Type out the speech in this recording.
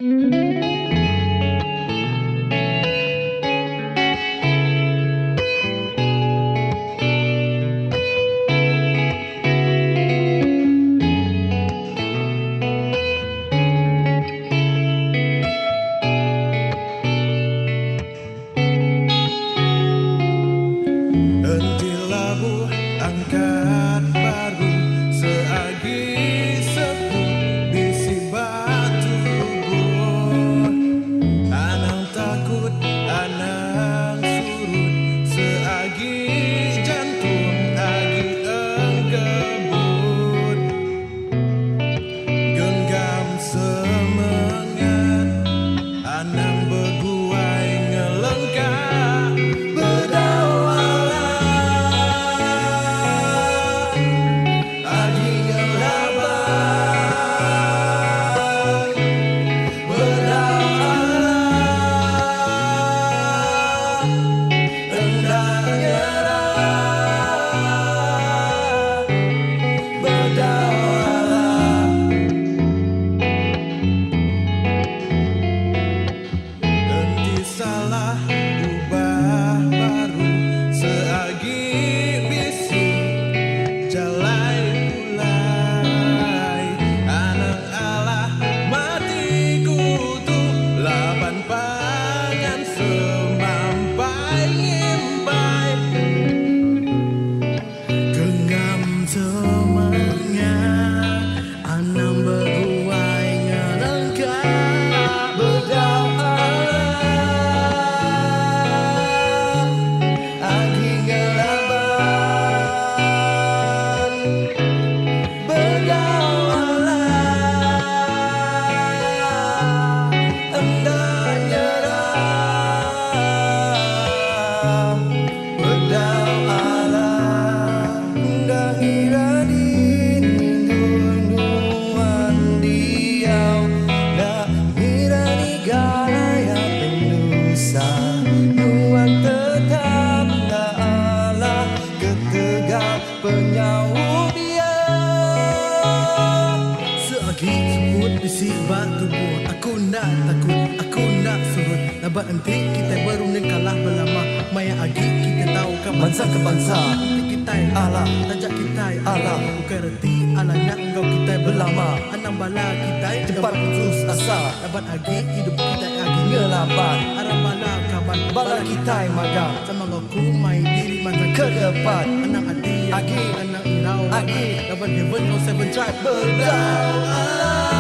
Angkat baru seagi sepuh bisi batu bor. Anang takut, anang surut seagi jantung agi enggebut. Genggam semangat, anang berguai ngelengkap berdawa. Salah ubah baru seagi bisi jalai mulai. Anak Allah mati kutu laban pangan semampai ngimpai. Genggam semangat, anang berguai ngelengkap berdoa. Penyaut dia seagi sebut bisi batu bor. Aku nak takut, aku nak surut. Labat nanti kita baru ni kalah berlama. Maya agi kita tahu kapan bangsa ke bangsa kita Allah, tajak kita Allah. bukan reti Allah nak engkau kita berlama. Anang bala kita cepat putus asa. Labat agi hidup kita agi ngelapan. Arah bala kaban Bala kita magang sama aku main diri mantan ke depan. Anang adi Agi, anang irau agi. Laban heaven no seven tribe berdoa.